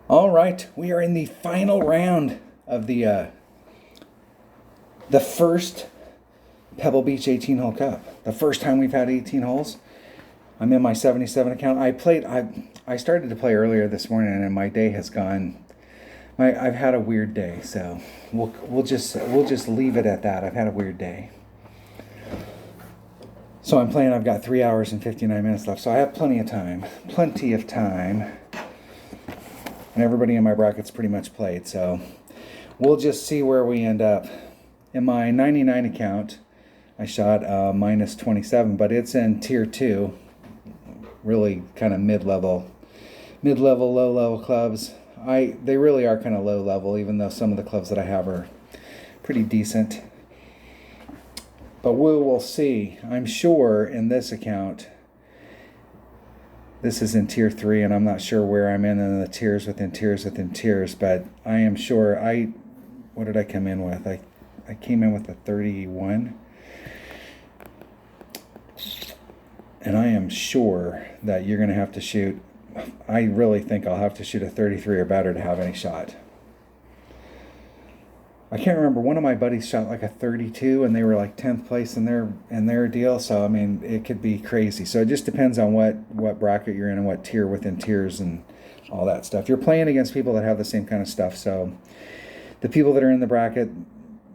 All right, we are in the final round of the first Pebble Beach 18-hole Cup. The first time we've had 18 holes. I'm in my 77 account. I started to play earlier this morning, and my day has gone. I've had a weird day, so we'll just leave it at that. I've had a weird day. So I'm playing. I've got 3 hours and 59 minutes left, so I have plenty of time. Plenty of time. And everybody in my bracket's pretty much played, so we'll just see where we end up. In my 99 account, I shot minus 27, but it's in tier 2, really kind of mid-level, low-level clubs. They really are kind of low-level, even though some of the clubs that I have are pretty decent. But we will see. I'm sure in this account, this is in tier 3, and I'm not sure where I'm in the tiers within tiers within tiers, but I am sure what did I come in with? I came in with a 31. And I am sure that you're going to have to shoot, I really think I'll have to shoot a 33 or better to have any shot. I can't remember, one of my buddies shot like a 32 and they were like 10th place in their deal, so I mean it could be crazy. So it just depends on what bracket you're in and what tier within tiers and all that stuff. You're playing against people that have the same kind of stuff, so the people that are in the bracket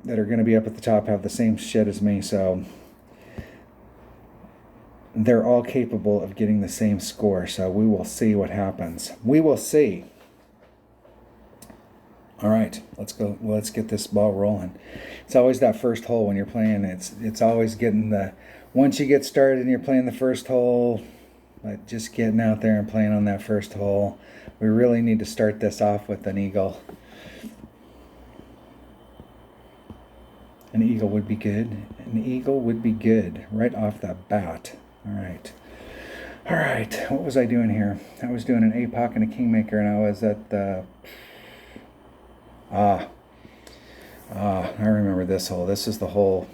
that are going to be up at the top have the same shit as me, so they're all capable of getting the same score, so we will see what happens. We will see. All right, let's go. Let's get this ball rolling. It's always that first hole when you're playing. It's always getting once you get started and you're playing the first hole, like just getting out there and playing on that first hole. We really need to start this off with an eagle. An eagle would be good. An eagle would be good right off the bat. All right. What was I doing here? I was doing an APOC and a Kingmaker, and I was at the... I remember this hole. This is the hole.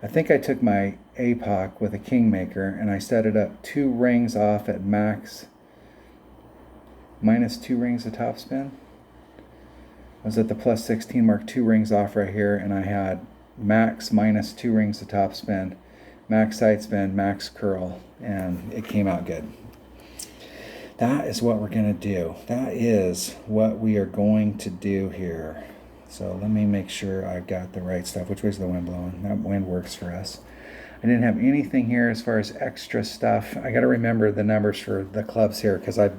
I think I took my APOC with a Kingmaker, and I set it up 2 rings off at max. Minus 2 rings of topspin. I was at the plus 16 mark, 2 rings off right here, and I had max minus 2 rings of topspin. Max side spin, max curl, and it came out good. That is what we're going to do. That is what we are going to do here. So let me make sure I've got the right stuff. Which way's the wind blowing? That wind works for us. I didn't have anything here as far as extra stuff. I got to remember the numbers for the clubs here because I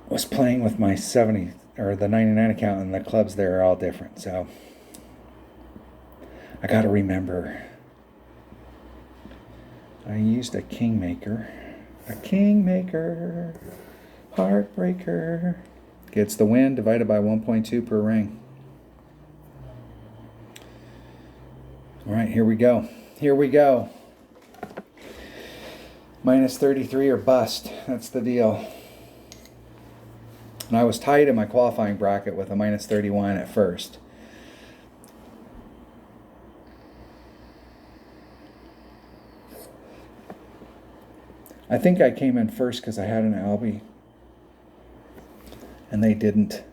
was playing with my 70 or the 99 account, and the clubs there are all different. So I got to remember. I used a Kingmaker. A Kingmaker. Heartbreaker. Gets the wind divided by 1.2 per ring. All right, here we go. Minus 33 or bust. That's the deal. And I was tied in my qualifying bracket with a minus 31 at first. I think I came in first because I had an Albie. And they didn't.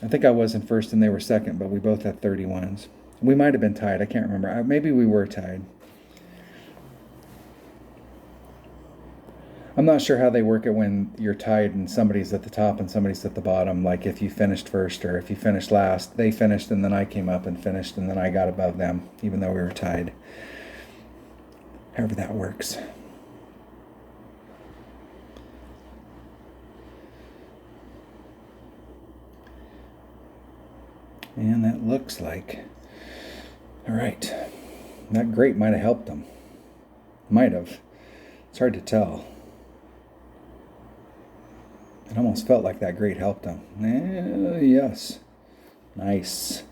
I think I was in first and they were second, but we both had 31s. We might have been tied. I can't remember. Maybe we were tied. I'm not sure how they work it when you're tied and somebody's at the top and somebody's at the bottom. Like if you finished first or if you finished last. They finished and then I came up and finished and then I got above them, even though we were tied. However that works. And that looks like... All right. That grape might have helped them. Might have. It's hard to tell. It almost felt like that grape helped them. Yes. Nice.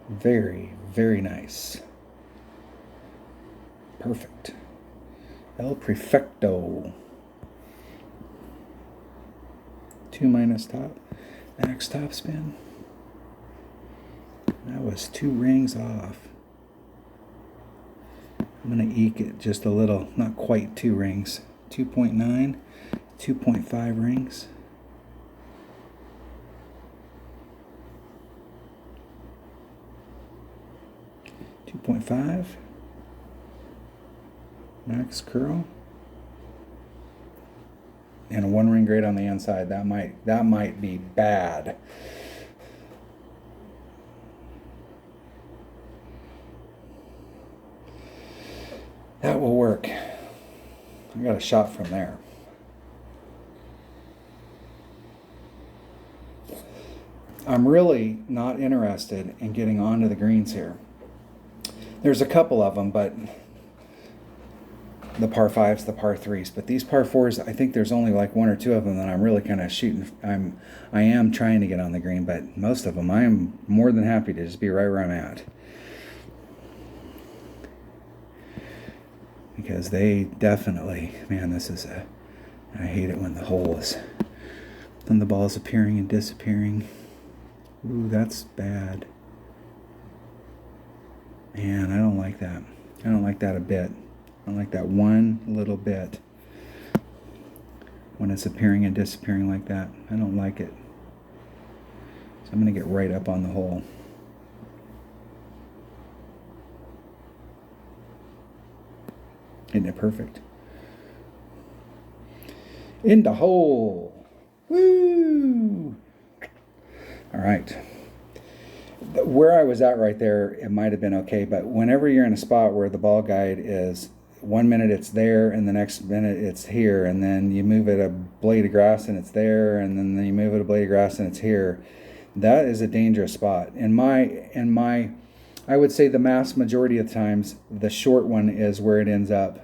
Very, very nice. Perfect. El Prefecto. 2 minus top. Max top spin. That was 2 rings off. I'm going to eke it just a little. Not quite 2 rings. 2.9, 2.5 rings. .5 max curl, and a 1 ring grade on the inside. That might be bad. That will work. I got a shot from there. I'm really not interested in getting onto the greens here. There's a couple of them, but the par 5s, the par 3s, but these par 4s, I think there's only like 1 or 2 of them that I'm really kind of shooting. I am trying to get on the green, but most of them I am more than happy to just be right where I'm at, because they definitely, man, I hate it when the ball is appearing and disappearing. Ooh, that's bad. Man, I don't like that. I don't like that a bit. I don't like that one little bit. When it's appearing and disappearing like that, I don't like it. So I'm going to get right up on the hole. Isn't it perfect? In the hole. Woo! All right. Where I was at right there, it might have been okay, but whenever you're in a spot where the ball guide is 1 minute it's there and the next minute it's here, and then you move it a blade of grass and it's there, and then you move it a blade of grass and it's here, that is a dangerous spot. I would say the mass majority of the times, the short one is where it ends up.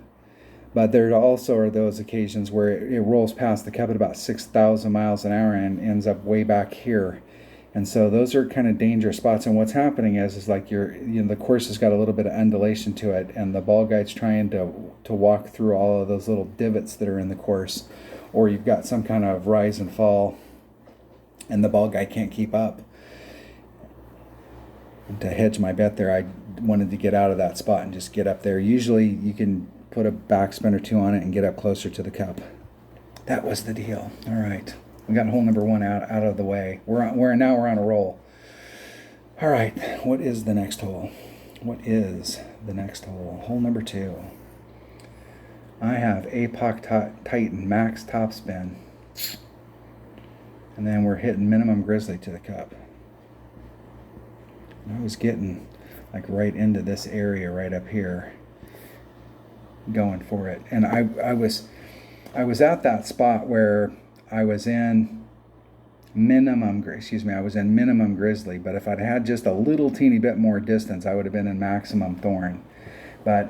But there also are those occasions where it rolls past the cup at about 6,000 miles an hour and ends up way back here. And so those are kind of dangerous spots. And what's happening is like the course has got a little bit of undulation to it, and the ball guide's trying to walk through all of those little divots that are in the course, or you've got some kind of rise and fall, and the ball guide can't keep up. And to hedge my bet there, I wanted to get out of that spot and just get up there. Usually you can put a backspin or 2 on it and get up closer to the cup. That was the deal. All right. We got hole number 1 out of the way. We're on a roll. All right, what is the next hole? What is the next hole? Hole number 2. I have APOC Titan max topspin, and then we're hitting minimum grizzly to the cup. And I was getting like right into this area right up here, going for it, and I was at that spot where I was in minimum grizzly, but if I'd had just a little teeny bit more distance, I would have been in maximum thorn. But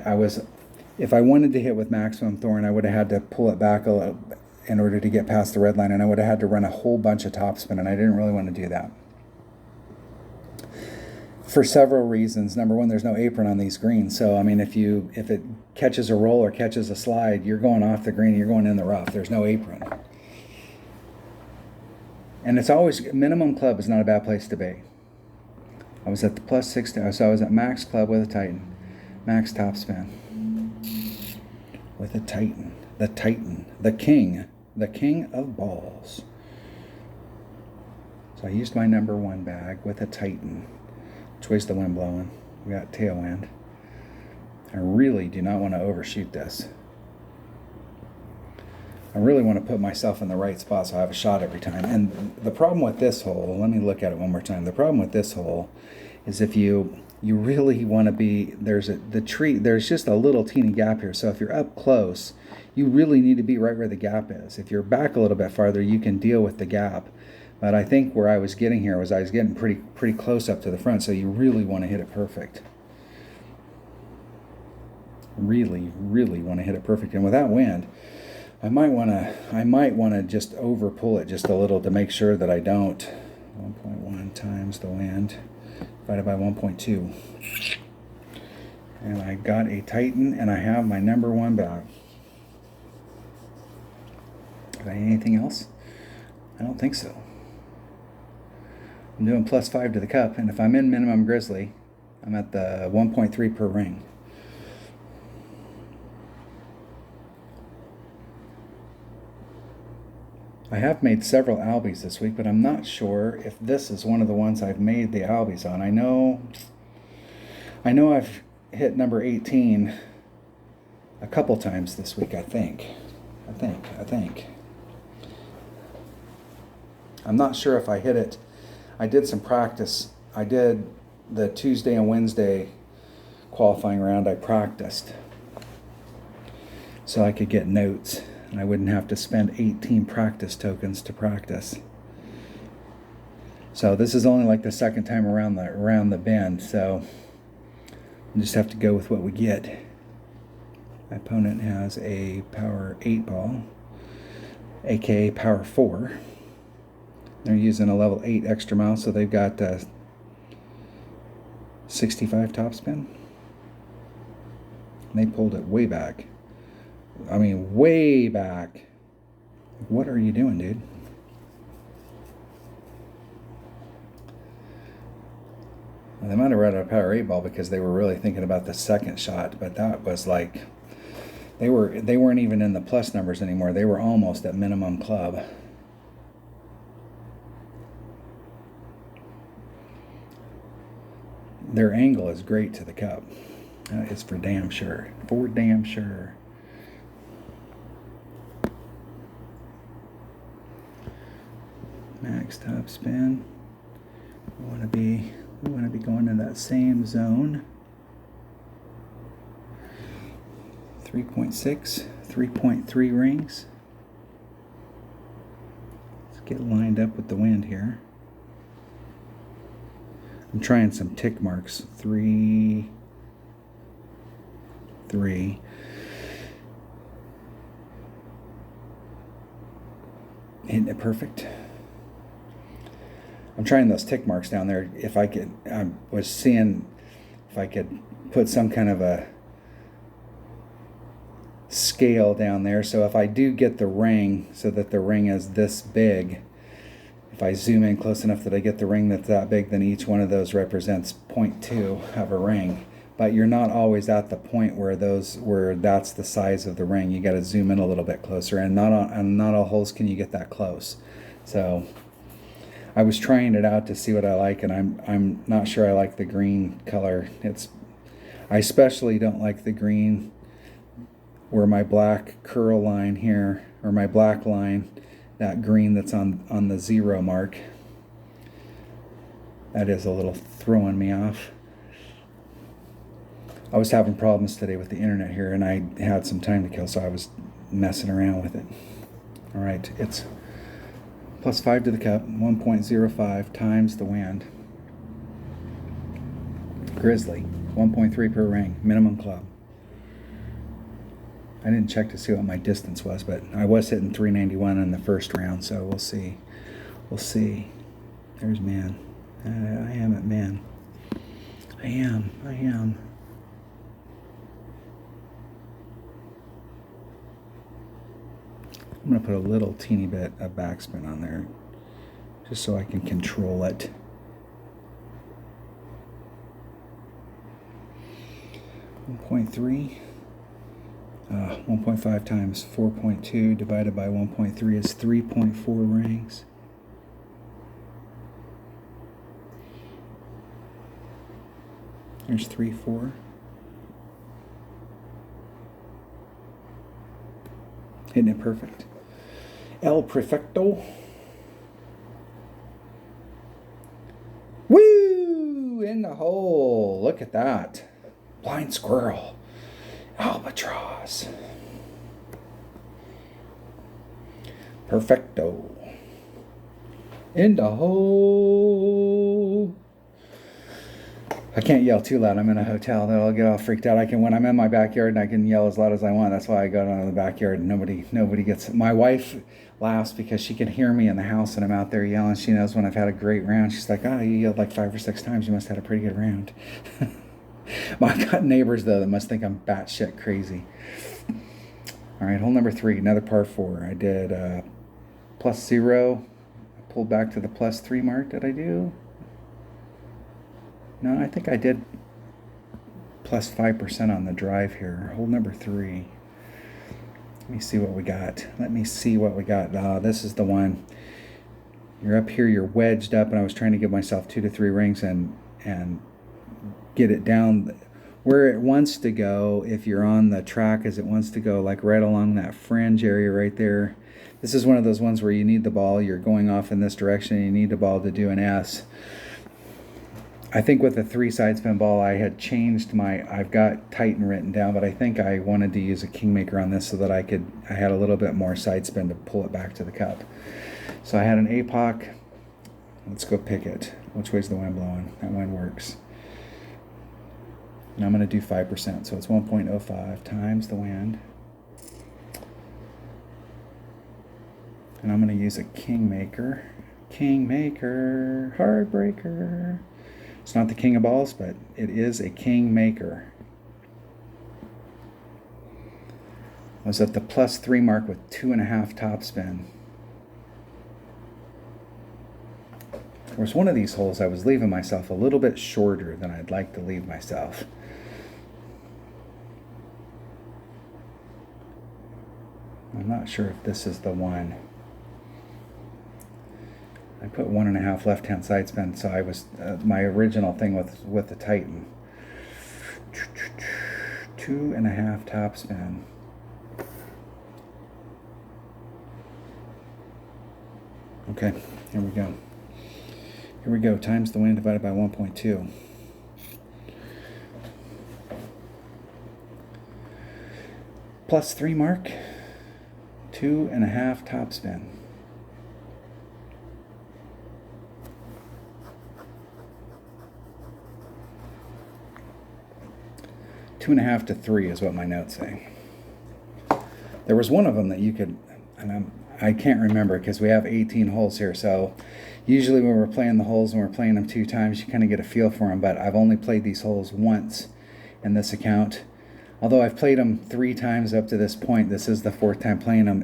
if I wanted to hit with maximum thorn, I would have had to pull it back a little in order to get past the red line, and I would have had to run a whole bunch of topspin, and I didn't really want to do that. For several reasons. Number one, there's no apron on these greens. So, I mean, if it catches a roll or catches a slide, you're going off the green, you're going in the rough. There's no apron. And it's always, minimum club is not a bad place to be. I was at the plus 60, so I was at max club with a Titan. Max topspin. With a Titan. The Titan. The king of balls. So I used my number 1 bag with a Titan. Which way's the wind blowing? We got tailwind. I really do not want to overshoot this. I really want to put myself in the right spot so I have a shot every time. And the problem with this hole, let me look at it one more time. The problem with this hole is if you really want to be, there's just a little teeny gap here. So if you're up close, you really need to be right where the gap is. If you're back a little bit farther, you can deal with the gap. But I think where I was getting here was I was getting pretty close up to the front, so you really want to hit it perfect. Really, really want to hit it perfect. And with that wind, I might want to just over pull it just a little to make sure that I don't. 1.1 times the wind divided by 1.2. And I got a Titan, and I have my number 1 bag. Have I anything else? I don't think so. I'm doing plus 5 to the cup, and if I'm in minimum grizzly, I'm at the 1.3 per ring. I have made several albies this week, but I'm not sure if this is one of the ones I've made the albies on. I know I've hit number 18 a couple times this week, I think. I'm not sure if I hit it. I did some practice. I did the Tuesday and Wednesday qualifying round. I practiced so I could get notes and I wouldn't have to spend 18 practice tokens to practice. So this is only like the second time around the bend, so we'll just have to go with what we get. My opponent has a power 8 ball, aka power 4. They're using a level 8 extra mile, so they've got 65 topspin. And they pulled it way back. I mean, way back. What are you doing, dude? Well, they might have run a power 8 ball because they were really thinking about the second shot, but that was like they weren't even in the plus numbers anymore. They were almost at minimum club. Their angle is great to the cup. It's for damn sure. For damn sure. Max top spin. We want to be going in that same zone. 3.6, 3.3 rings. Let's get lined up with the wind here. I'm trying some tick marks. 3, 3. Hitting it perfect. I'm trying those tick marks down there. If I could, I was seeing if I could put some kind of a scale down there. So if I do get the ring, so that the ring is this big, if I zoom in close enough that I get the ring that's that big, then each one of those represents 0.2 of a ring. But you're not always at the point where that's the size of the ring. You got to zoom in a little bit closer, and not all holes can you get that close. So I was trying it out to see what I like, and I'm not sure I like the green color. I especially don't like the green where my black curl line here, or my black line, that green that's on the 0 mark. That is a little throwing me off. I was having problems today with the internet here, and I had some time to kill, so I was messing around with it. All right, it's +5 to the cup, 1.05 times the wind. Grizzly, 1.3 per ring, minimum club. I didn't check to see what my distance was, but I was hitting 391 in the first round, so we'll see. We'll see. There's man. I am at man. I am. I'm going to put a little teeny bit of backspin on there, just so I can control it. .3. 1.5 times 4.2 divided by 1.3 is 3.4 rings. There's 3, 4. Hitting it perfect. El Perfecto. Woo! In the hole. Look at that. Blind squirrel. Albatross. Perfecto. In the hole. I can't yell too loud. I'm in a hotel. That'll get all freaked out. When I'm in my backyard, I can yell as loud as I want. That's why I go down to the backyard. Nobody gets. My wife laughs because she can hear me in the house and I'm out there yelling. She knows when I've had a great round. She's like, "Oh, you yelled like 5 or 6 times. You must have had a pretty good round." I've got neighbors though that must think I'm batshit crazy. All right, hole number 3, another par 4. I did +0. I pulled back to the +3 mark. Did I do? No, I think I did +5% on the drive here. Hole number 3. Let me see what we got. Let me see what we got. This is the one. You're up here, you're wedged up, and I was trying to give myself 2 to 3 rings and get it down where it wants to go. If you're on the track, as it wants to go, like right along that fringe area right there. This is one of those ones where you need the ball. You're going off in this direction, and you need the ball to do an S. I think with the 3 side spin ball, I had changed I've got Titan written down, but I think I wanted to use a Kingmaker on this so that I had a little bit more side spin to pull it back to the cup. So I had an APOC. Let's go pick it. Which way's the wind blowing? That wind works. And I'm going to do 5%, so it's 1.05 times the wind. And I'm going to use a Kingmaker. Kingmaker, Heartbreaker. It's not the King of Balls, but it is a Kingmaker. I was at the +3 mark with 2.5 topspin. There was one of these holes I was leaving myself a little bit shorter than I'd like to leave myself. I'm not sure if this is the one. I put 1.5 left-hand side spin, so I was my original thing with the Titan. 2.5 top spin. Okay, here we go. Here we go. Times the wind divided by 1.2. +3 mark. 2.5 top spin. Two and a half to 3 is what my notes say. There was one of them that you could, and I can't remember because we have 18 holes here. So usually when we're playing the holes and we're playing them 2 times, you kind of get a feel for them. But I've only played these holes once in this account. Although I've played them 3 times up to this point, this is the 4th time playing them.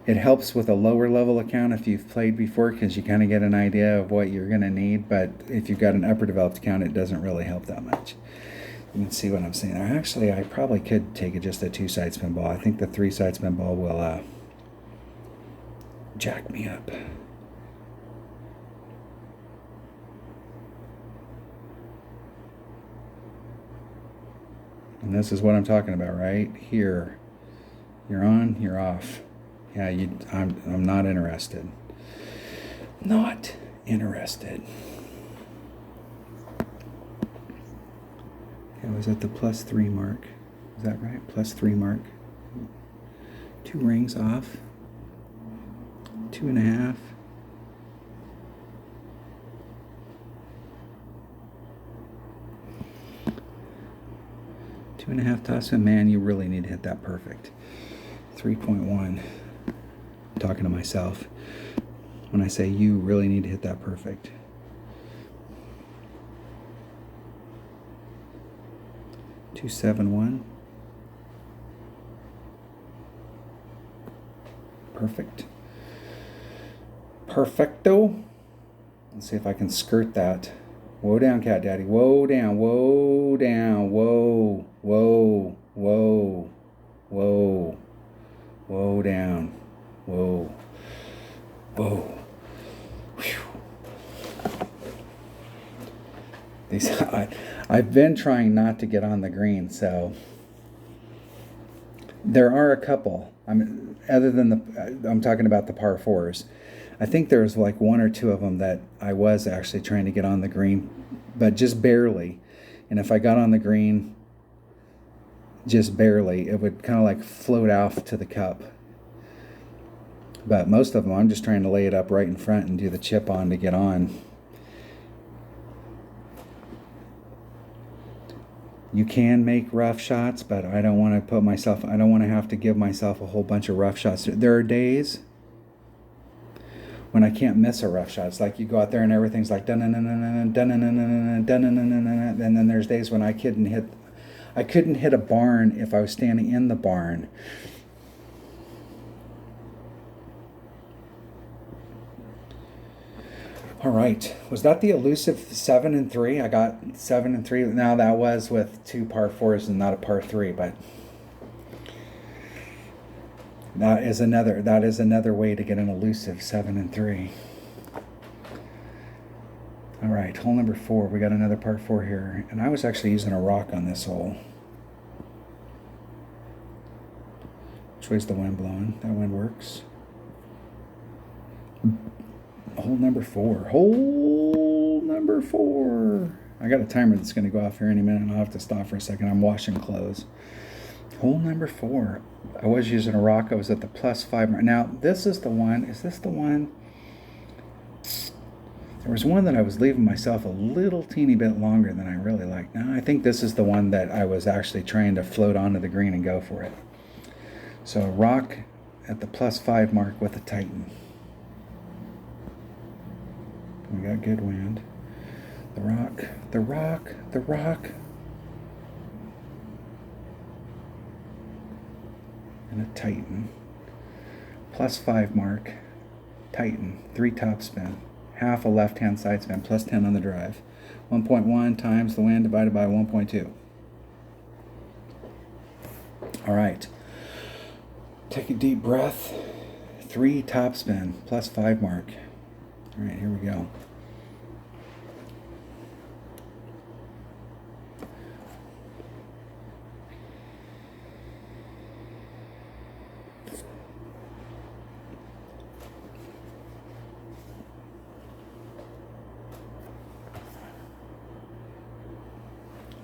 It helps with a lower level account if you've played before, because you kind of get an idea of what you're going to need. But if you've got an upper developed account, it doesn't really help that much. You can see what I'm saying. Actually, I probably could take just a 2 side spin ball. I think the 3 side spin ball will jack me up. And this is what I'm talking about right here. You're on, you're off. Yeah, I'm not interested. Not interested. Okay, I was at the +3 mark. Is that right? +3 mark. 2 rings off. 2.5. Two and a half toss, and man, you really need to hit that perfect. 3.1. I'm talking to myself when I say you really need to hit that perfect. $271. Perfect. Perfecto. Let's see if I can skirt that. Whoa down, cat daddy. Whoa down, whoa down, whoa, whoa, whoa, whoa, whoa down, whoa, whoa. Whew. I've been trying not to get on the green, so there are a couple. Other than I'm talking about the par 4s. I think there's like 1 or 2 of them that I was actually trying to get on the green, but just barely. And if I got on the green just barely, it would kind of like float off to the cup. But most of them, I'm just trying to lay it up right in front and do the chip on to get on. You can make rough shots, but I don't want to I don't want to have to give myself a whole bunch of rough shots. There are days when I can't miss a rough shot. It's like you go out there and everything's like dun dun dun dun dun dun dun dun dun dun dun, and then there's days when I couldn't hit a barn if I was standing in the barn. All right, was that the elusive 7 and 3? I got 7 and 3. Now that was with 2 par 4s and not a par 3, but that is another way to get an elusive 7 and 3. All right, hole number 4. We got another par 4 here, and I was actually using a rock on this hole. Which way's the wind blowing? That wind works. Hole number 4. Hole number 4. I got a timer that's going to go off here any minute, and I'll have to stop for a second. I'm washing clothes. Hole number 4. I was using a rock. I was at the +5 mark. Now, this is the one. Is this the one? There was one that I was leaving myself a little teeny bit longer than I really liked. Now, I think this is the one that I was actually trying to float onto the green and go for it. So, a rock at the +5 mark with a Titan. We got good wind. The rock, the rock, the rock. And a Titan. +5 mark. Titan. 3 top spin. Half a left-hand side spin. +10 on the drive. 1.1 times the wind divided by 1.2. All right. Take a deep breath. 3 top spin. +5 mark. All right, here we go.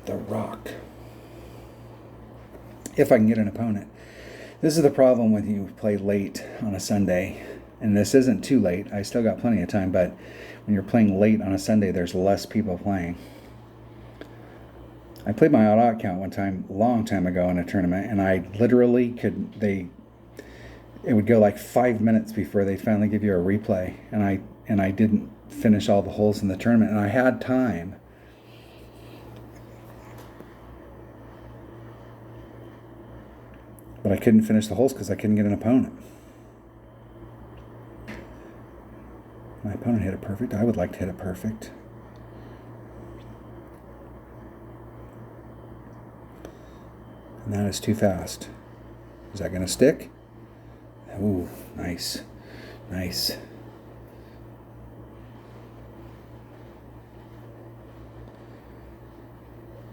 The rock. If I can get an opponent. This is the problem when you play late on a Sunday. And this isn't too late. I still got plenty of time, but when you're playing late on a Sunday, there's less people playing. I played my odd count one time, a long time ago in a tournament, and I literally it would go like 5 minutes before they finally give you a replay, and I didn't finish all the holes in the tournament, and I had time. But I couldn't finish the holes because I couldn't get an opponent. My opponent hit it perfect. I would like to hit it perfect. And that is too fast. Is that going to stick? Ooh, nice. Nice.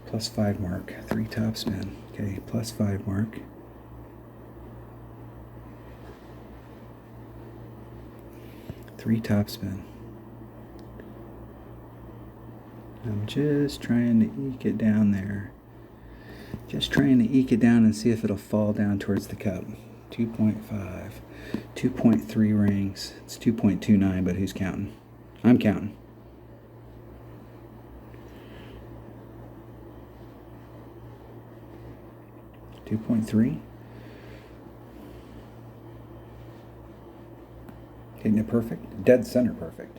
+5 mark. 3 top spin. Okay, +5 mark. Three top spin. I'm just trying to eke it down there. Just trying to eke it down and see if it'll fall down towards the cup. 2.5. 2.3 rings. It's 2.29, but who's counting? I'm counting. .3. Hitting it perfect. Dead center perfect.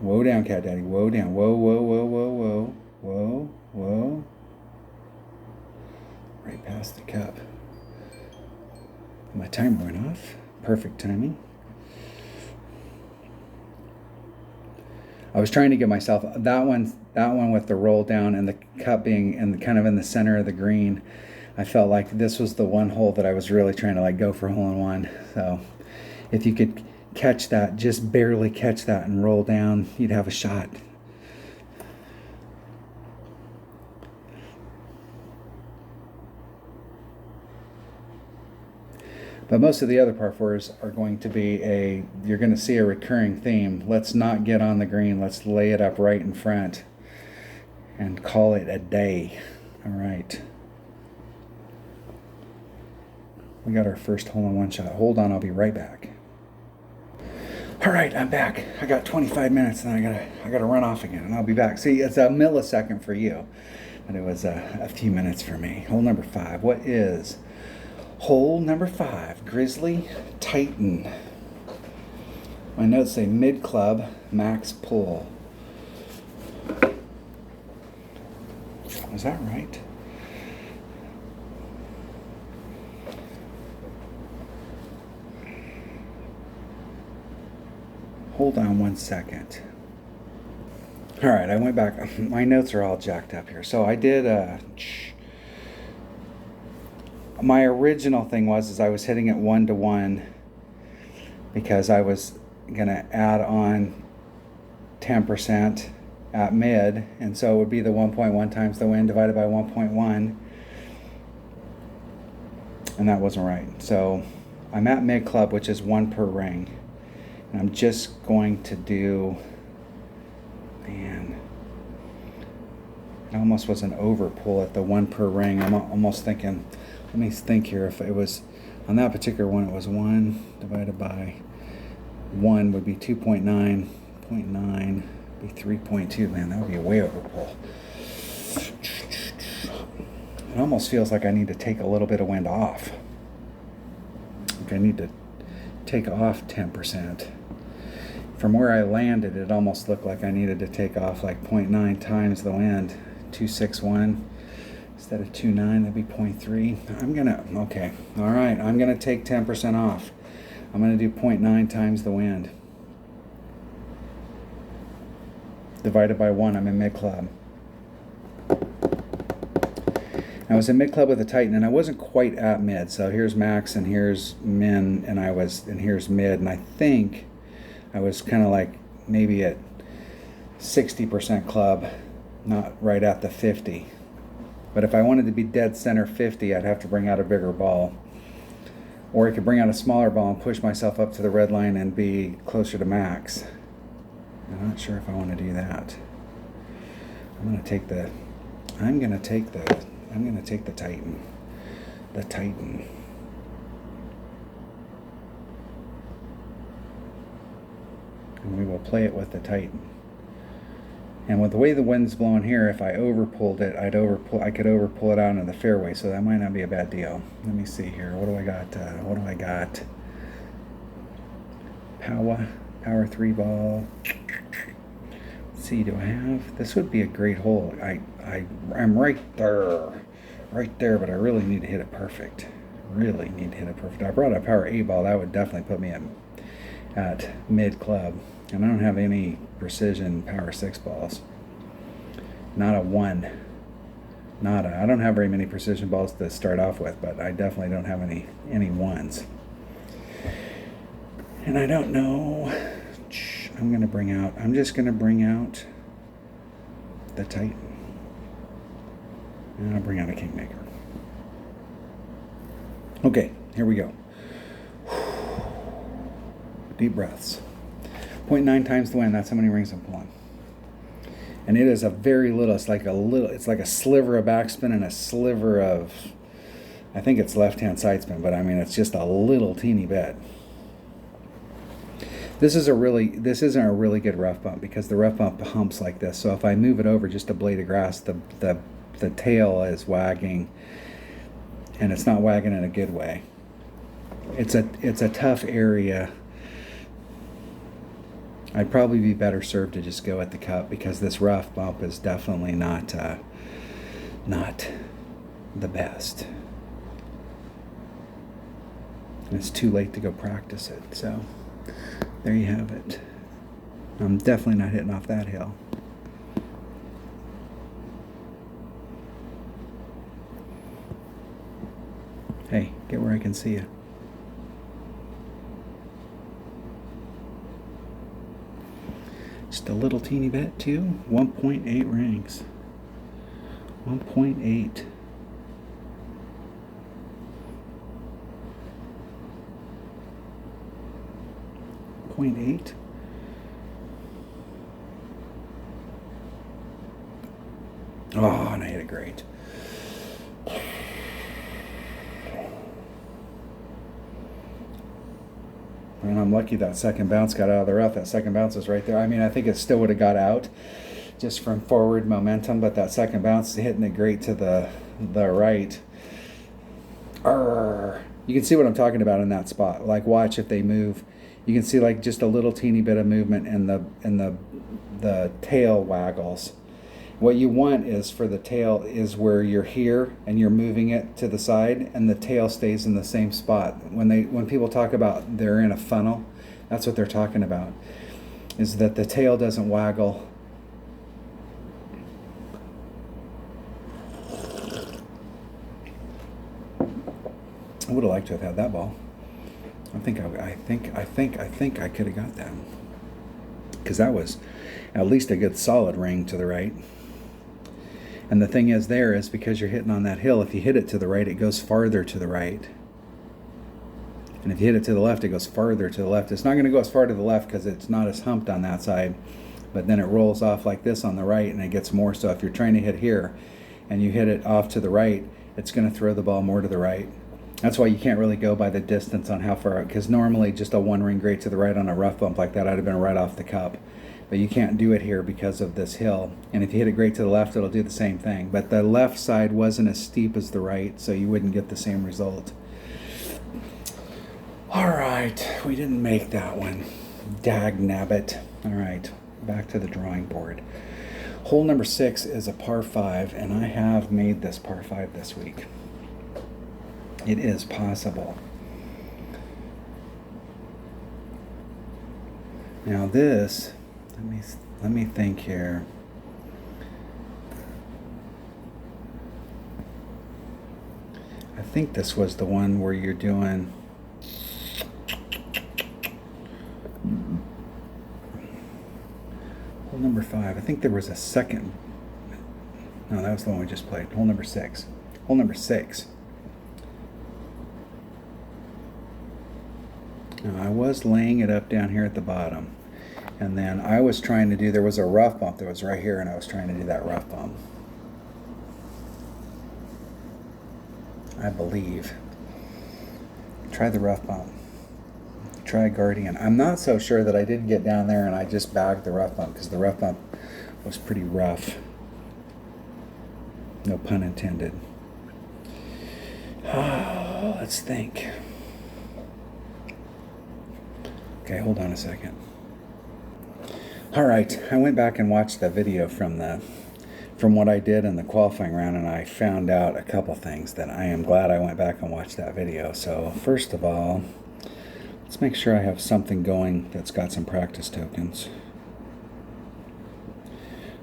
Whoa down, Cat Daddy. Whoa down. Whoa, whoa, whoa, whoa, whoa. Whoa, whoa. Right past the cup. My timer went off. Perfect timing. I was trying to get myself that one with the roll down and the cup being kind of in the center of the green. I felt like this was the one hole that I was really trying to like go for hole in one. So if you could catch that, just barely catch that and roll down, you'd have a shot. But most of the other par fours are going to be you're going to see a recurring theme. Let's not get on the green. Let's lay it up right in front and call it a day. All right. We got our first hole-in-one shot. Hold on, I'll be right back. All right, I'm back. I got 25 minutes, and I gotta run off again, and I'll be back. See, it's a millisecond for you, but it was a few minutes for me. Hole number 5. What is hole number 5? Grizzly Titan. My notes say mid-club, max pull. Is that right? Hold on one second. All right, I went back. My notes are all jacked up here. So I did my original thing was I was hitting it 1 to 1 because I was gonna add on 10% at mid, and so it would be the 1.1 times the wind divided by 1.1, and that wasn't right. So I'm at mid club, which is 1 per ring, and I'm just going to do, man, it almost was an over pull at the 1 per ring. I'm almost thinking, let me think here, if it was on that particular one, it was 1 divided by 1 would be 2.9, 0.9 be 3.2. Man, that would be a way over pull. It almost feels like I need to take a little bit of wind off. Like I need to take off 10%. From where I landed, it almost looked like I needed to take off like 0.9 times the wind. 261 instead of 2.9, that'd be 0.3. Okay, all right, I'm gonna take 10% off. I'm gonna do 0.9 times the wind. Divided by 1, I'm in mid club. I was in mid club with a Titan, and I wasn't quite at mid. So here's max, and here's min, and here's mid, and I think I was kind of like maybe at 60% club, not right at the 50. But if I wanted to be dead center 50, I'd have to bring out a bigger ball. Or I could bring out a smaller ball and push myself up to the red line and be closer to max. I'm not sure if I want to do that. I'm gonna take the Titan. The Titan. And we will play it with the Titan. And with the way the wind's blowing here, if I overpulled it, I could overpull it out into the fairway, so that might not be a bad deal. Let me see here. What do I got? Power 3 ball. Let's see, do I have? This would be a great hole. I'm right there, but I really need to hit it perfect. I brought a power 8 ball. That would definitely put me at mid club. And I don't have any precision power 6 balls. Not a 1. I don't have very many precision balls to start off with, but I definitely don't have any 1s. And I don't know. I'm just gonna bring out the Titan. And I'll bring out a Kingmaker. Okay, here we go. Deep breaths. 0.9 times the wind, that's how many rings I'm pulling. And it is a very little, it's like a sliver of backspin and a sliver of, I think it's left-hand side spin, but I mean, it's just a little teeny bit. This isn't a really good rough bump because the rough bump humps like this. So if I move it over just a blade of grass, the tail is wagging, and it's not wagging in a good way. It's a tough area. I'd probably be better served to just go at the cup because this rough bump is definitely not the best. And it's too late to go practice it, so there you have it. I'm definitely not hitting off that hill. Hey, get where I can see you. Just a little teeny bit too. 1.8 rings. 1.8. .8. Oh, and I hit it great. And I'm lucky that second bounce got out of the rough. That second bounce is right there. I mean, I think it still would have got out just from forward momentum, but that second bounce is hitting it great to the right. Arrgh. You can see what I'm talking about in that spot. Like, watch if they move. You can see like just a little teeny bit of movement and the tail waggles. What you want is for the tail is where you're here and you're moving it to the side and the tail stays in the same spot. When people talk about they're in a funnel, that's what they're talking about. is that the tail doesn't waggle. I would have liked to have had that ball. I think I could have got that, because that was at least a good solid ring to the right. And the thing is there is because you're hitting on that hill, if you hit it to the right, it goes farther to the right. And if you hit it to the left, it goes farther to the left. It's not going to go as far to the left because it's not as humped on that side. But then it rolls off like this on the right, and it gets more. So if you're trying to hit here and you hit it off to the right, it's going to throw the ball more to the right. That's why you can't really go by the distance on how far, because normally just a one ring grade to the right on a rough bump like that, I'd have been right off the cup. But you can't do it here because of this hill. And if you hit it great to the left, it'll do the same thing. But the left side wasn't as steep as the right, so you wouldn't get the same result. All right, we didn't make that one. Dag nabbit. All right, back to the drawing board. Hole number 6 is a par 5, and I have made this par 5 this week. It is possible. Now this, let me think here. I think this was the one where you're doing hole number 5. I think there was a second. No, that was the one we just played. Hole number 6. Hole number 6. Now, I was laying it up down here at the bottom, and then I was trying to do, there was a rough bump that was right here, and I was trying to do that rough bump, I believe. Try the rough bump. Try Guardian. I'm not so sure that I didn't get down there and I just bagged the rough bump, because the rough bump was pretty rough. No pun intended. Let's think. Okay, hold on a second. All right, I went back and watched the video from what I did in the qualifying round, and I found out a couple things that I am glad I went back and watched that video. So first of all, let's make sure I have something going that's got some practice tokens.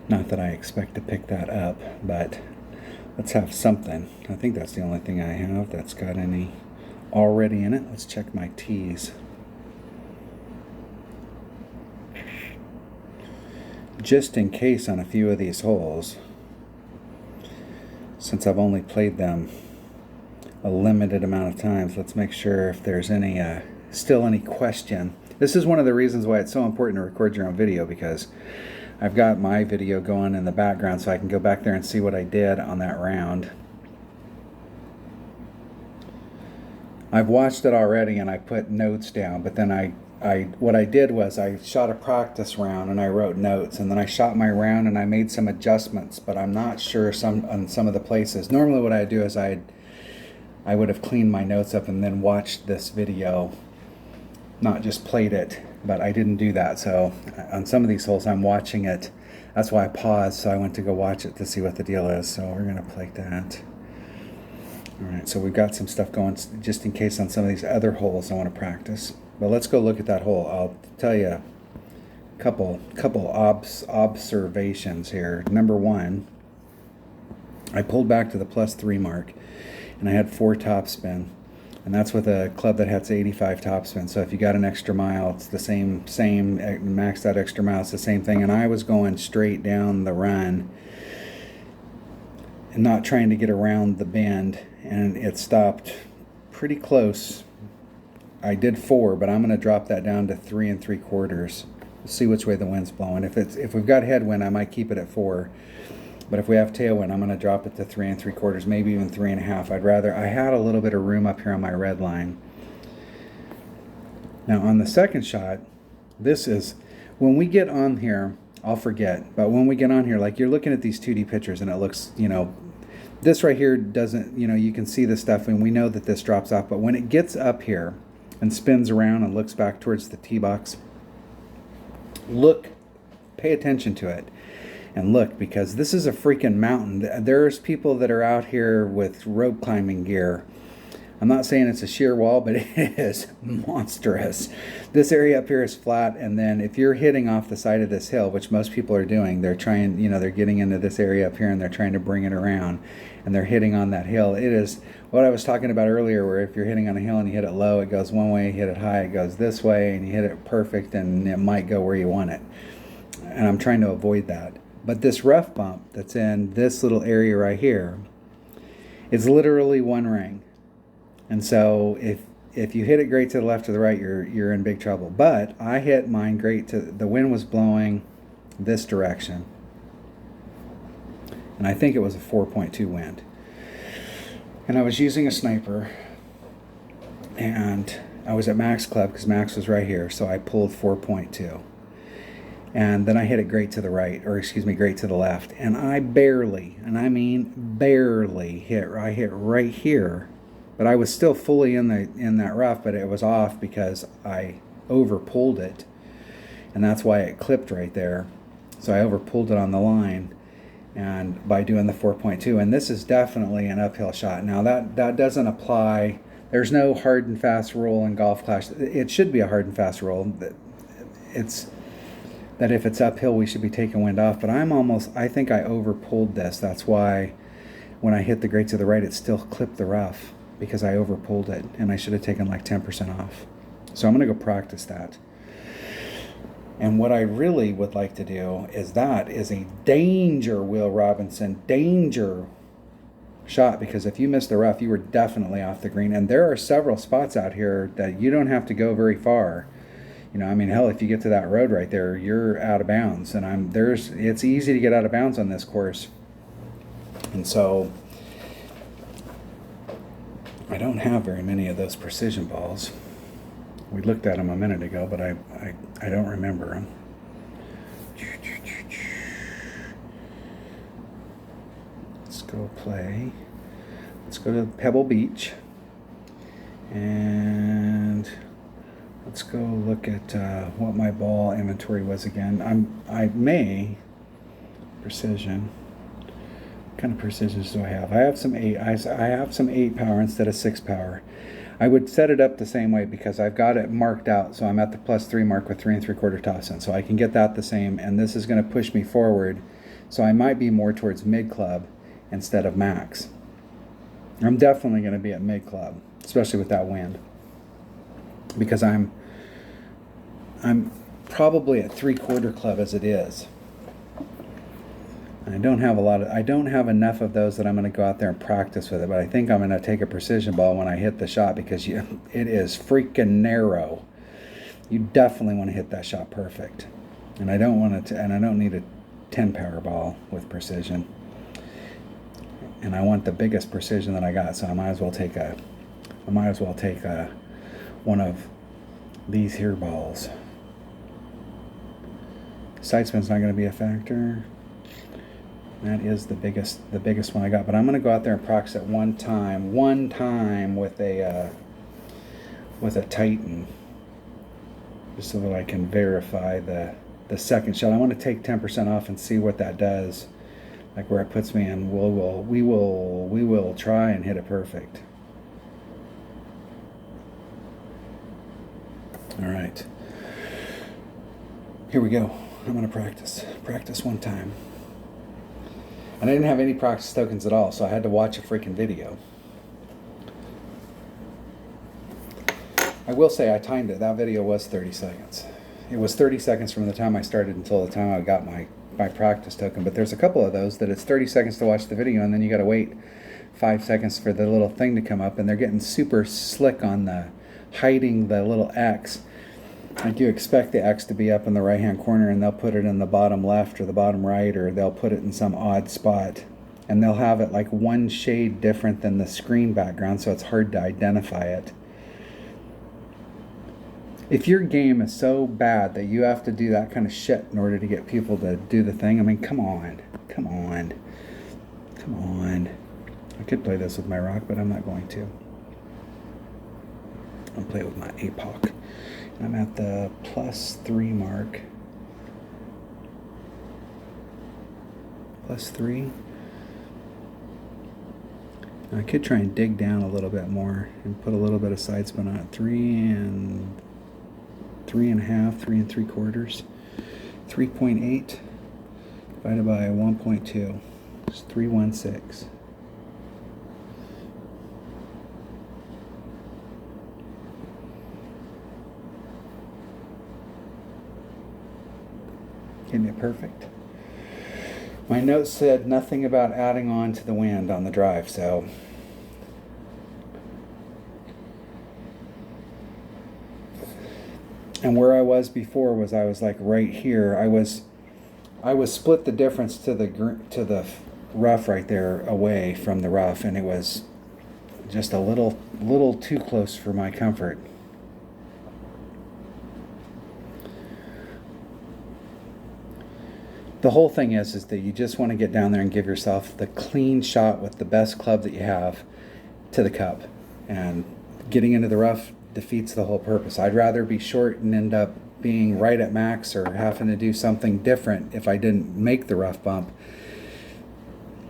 Not that I expect to pick that up, but let's have something. I think that's the only thing I have that's got any already in it. Let's check my tees. Just in case on a few of these holes, since I've only played them a limited amount of times, let's make sure if there's any still any question. This is one of the reasons why it's so important to record your own video, because I've got my video going in the background so I can go back there and see what I did on that round. I've watched it already and I put notes down, but then what I did was I shot a practice round and I wrote notes, and then I shot my round and I made some adjustments, but I'm not sure on some of the places. Normally what I do is I would have cleaned my notes up and then watched this video, not just played it, but I didn't do that. So on some of these holes I'm watching it. That's why I paused, so I went to go watch it to see what the deal is. So we're going to play that. All right, so we've got some stuff going just in case on some of these other holes I want to practice. But let's go look at that hole. I'll tell you a couple observations here. Number one, I pulled back to the +3 mark, and I had 4 topspin, and that's with a club that has 85 topspin. So if you got an extra mile, it's the same maxed out extra mile. It's the same thing. And I was going straight down the run and not trying to get around the bend, and it stopped pretty close. I did 4, but I'm going to drop that down to 3 3/4. See which way the wind's blowing. If we've got headwind, I might keep it at 4. But if we have tailwind, I'm going to drop it to 3 3/4, maybe even 3 1/2. I had a little bit of room up here on my red line. Now on the second shot, this is, when we get on here, I'll forget, but when we get on here, like you're looking at these 2D pictures and it looks, this right here doesn't, you can see the stuff and we know that this drops off, but when it gets up here and spins around and looks back towards the tee box, pay attention to it. And look, because this is a freaking mountain. There's people that are out here with rope climbing gear. I'm not saying it's a sheer wall, but it is monstrous. This area up here is flat, and then if you're hitting off the side of this hill, which most people are doing, they're trying, they're getting into this area up here and they're trying to bring it around, and they're hitting on that hill. It is what I was talking about earlier, where if you're hitting on a hill and you hit it low, it goes one way, you hit it high, it goes this way, and you hit it perfect, and it might go where you want it. And I'm trying to avoid that. But this rough bump that's in this little area right here is literally one ring. And so if you hit it great to the left or the right, you're in big trouble. But I hit mine great to the wind was blowing this direction. And I think it was a 4.2 wind. And I was using a sniper, and I was at Max Club because Max was right here, so I pulled 4.2. And then I hit it great to the right, or excuse me, great to the left. And I barely, and I mean barely hit, I hit right here, but I was still fully in that rough, but it was off because I over pulled it. And that's why it clipped right there. So I over pulled it on the line, and by doing the 4.2, and this is definitely an uphill shot. Now that doesn't apply. There's no hard and fast rule in Golf Clash. It should be a hard and fast rule. It's that if it's uphill, we should be taking wind off. But I think I over pulled this. That's why when I hit the great to the right, it still clipped the rough because I over pulled it, and I should have taken like 10% off. So I'm gonna go practice that. And what I really would like to do is a danger, Will Robinson, danger shot, because if you miss the rough, you were definitely off the green. And there are several spots out here that you don't have to go very far. Hell, if you get to that road right there, you're out of bounds. And it's easy to get out of bounds on this course. And so I don't have very many of those precision balls. We looked at them a minute ago, but I don't remember them. Let's go play. Let's go to Pebble Beach. And let's go look at what my ball inventory was again. Precision. What kind of precisions do I have? I have some 8. I have some 8 power instead of 6 power. I would set it up the same way because I've got it marked out, so I'm at the +3 mark with 3 3/4 toss in, so I can get that the same, and this is going to push me forward, so I might be more towards mid club instead of max. I'm definitely going to be at mid club, especially with that wind, because I'm probably at 3/4 club as it is. I don't have enough of those that I'm going to go out there and practice with it, but I think I'm going to take a precision ball when I hit the shot because it is freaking narrow. You definitely want to hit that shot perfect. And I don't need a 10 power ball with precision. And I want the biggest precision that I got, so I might as well take one of these here balls. Side spin's not going to be a factor. That is the biggest one I got. But I'm going to go out there and practice it one time with a Titan, just so that I can verify the second shot. I want to take 10% off and see what that does, like where it puts me in. We will try and hit it perfect. All right, here we go. I'm going to practice one time. And I didn't have any practice tokens at all, so I had to watch a freaking video. I will say I timed it. That video was 30 seconds. It was 30 seconds from the time I started until the time I got my practice token. But there's a couple of those that it's 30 seconds to watch the video, and then you got to wait 5 seconds for the little thing to come up. And they're getting super slick on hiding the little X. Like you expect the X to be up in the right-hand corner, and they'll put it in the bottom left or the bottom right, or they'll put it in some odd spot. And they'll have it like one shade different than the screen background, so it's hard to identify it. If your game is so bad that you have to do that kind of shit in order to get people to do the thing, I mean, come on. I could play this with my rock, but I'm not going to. I'll play it with my APOC. I'm at the +3 mark. +3. I could try and dig down a little bit more and put a little bit of side spin on it. 3.5, 3 3/4. 3.8 divided by 1.2 is 316. Getting it perfect. My note said nothing about adding on to the wind on the drive, so and where I was before was I was like right here. I was split the difference to the rough right there away from the rough, and it was just a little too close for my comfort. The whole thing is that you just want to get down there and give yourself the clean shot with the best club that you have to the cup. And getting into the rough defeats the whole purpose. I'd rather be short and end up being right at max or having to do something different if I didn't make the rough bump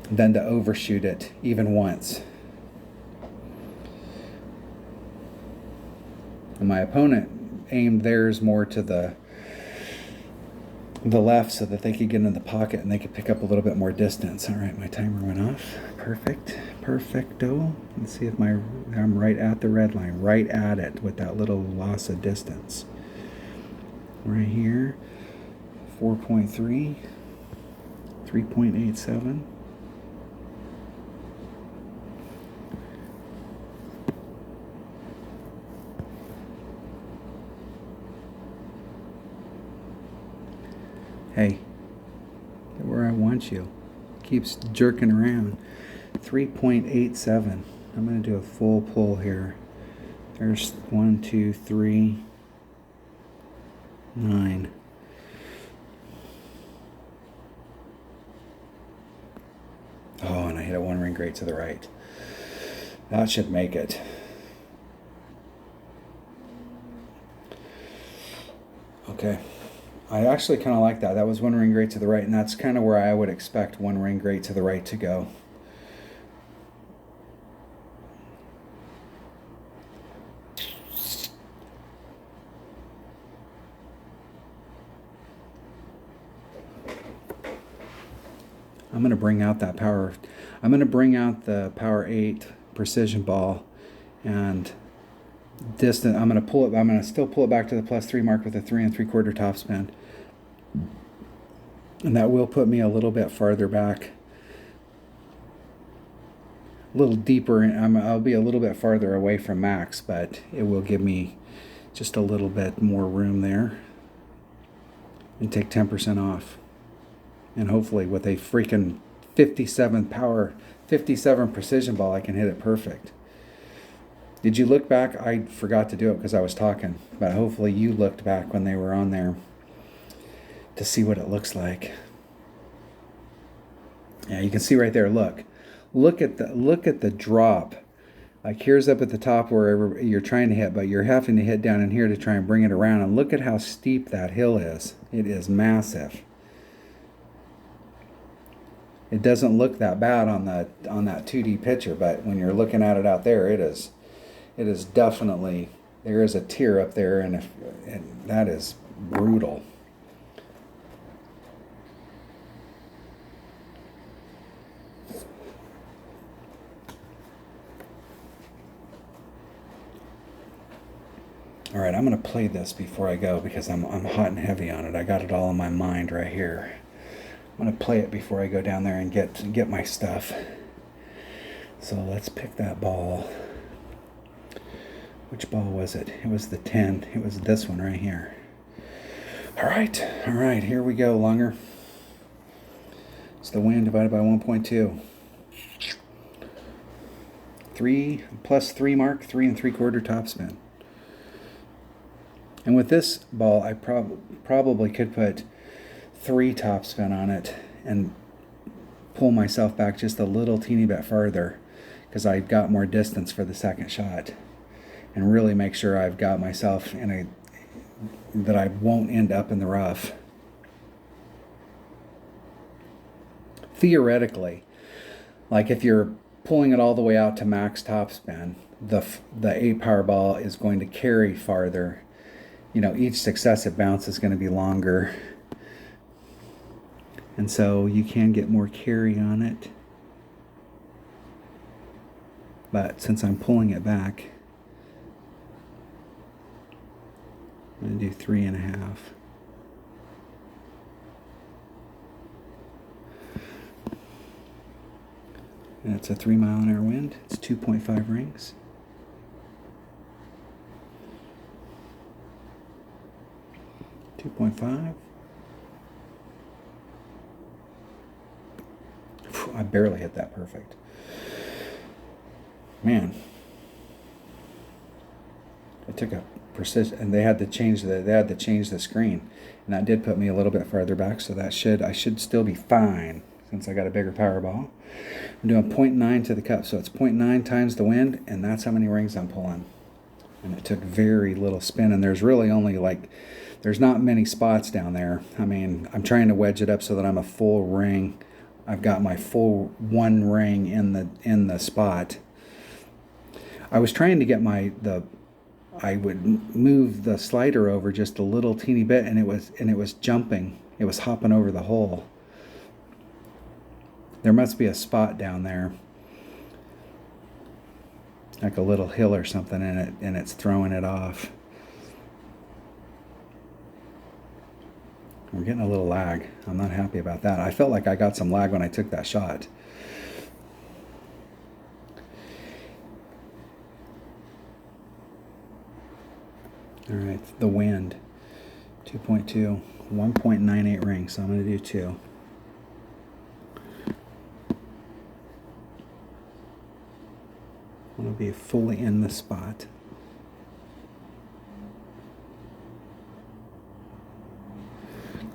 than to overshoot it even once. And my opponent aimed theirs more to the left so that they could get in the pocket and they could pick up a little bit more distance. All right, my timer went off. Perfect. Perfecto. Let's see if I'm right at the red line, right at it with that little loss of distance. Right here, 4.3, 3.87. Hey, get where I want you. Keeps jerking around. 3.87. I'm going to do a full pull here. There's 1, 2, 3, 9. Oh, and I hit a 1 ring great to the right. That should make it. Okay. I actually kind of like that. That was 1 ring great to the right, and that's kind of where I would expect 1 ring great to the right to go. I'm going to bring out that power. I'm going to bring out the Power 8 precision ball and distant. I'm going to pull it. I'm going to still pull it back to the +3 mark with a 3 3/4 topspin. And that will put me a little bit farther back, a little deeper. I'll be a little bit farther away from max, but it will give me just a little bit more room there and take 10% off. And hopefully with a freaking 57 precision ball, I can hit it perfect. Did you look back? I forgot to do it because I was talking, but hopefully you looked back when they were on there to see what it looks like. Yeah, you can see right there. Look at the drop. Like here's up at the top where you're trying to hit, but you're having to hit down in here to try and bring it around. And look at how steep that hill is. It is massive. It doesn't look that bad on that 2D picture, but when you're looking at it out there, it is definitely, there is a tear up there, and that is brutal. All right, I'm going to play this before I go because I'm hot and heavy on it. I got it all in my mind right here. I'm going to play it before I go down there and get my stuff. So let's pick that ball. Which ball was it? It was the 10. It was this one right here. All right, here we go, Lunger. It's the wind divided by 1.2. 3 +3 mark, 3 3/4 topspin. And with this ball, I probably could put 3 topspin on it and pull myself back just a little teeny bit farther because I've got more distance for the second shot, and really make sure I've got myself that I won't end up in the rough. Theoretically, like if you're pulling it all the way out to max topspin, the 8 power ball is going to carry farther. You know, each successive bounce is going to be longer. And so you can get more carry on it. But since I'm pulling it back, I'm going to do 3.5. And it's a 3-mile-an-hour wind. It's 2.5 rings. .5. I barely hit that perfect. Man, it took a precision, and they had to change the screen, and that did put me a little bit farther back. So that I should still be fine since I got a bigger power ball. I'm doing 0.9 to the cup, so it's 0.9 times the wind, and that's how many rings I'm pulling. And it took very little spin, and there's really only there's not many spots down there. I mean, I'm trying to wedge it up so that I'm a full ring. I've got my full 1 ring in the spot. I was trying to get I would move the slider over just a little teeny bit, and it was jumping. It was hopping over the hole. There must be a spot down there, like a little hill or something in it, and it's throwing it off. We're getting a little lag. I'm not happy about that. I felt like I got some lag when I took that shot. All right, the wind, 2.2, 1.98 rings, so I'm going to do 2. I'm going to be fully in the spot.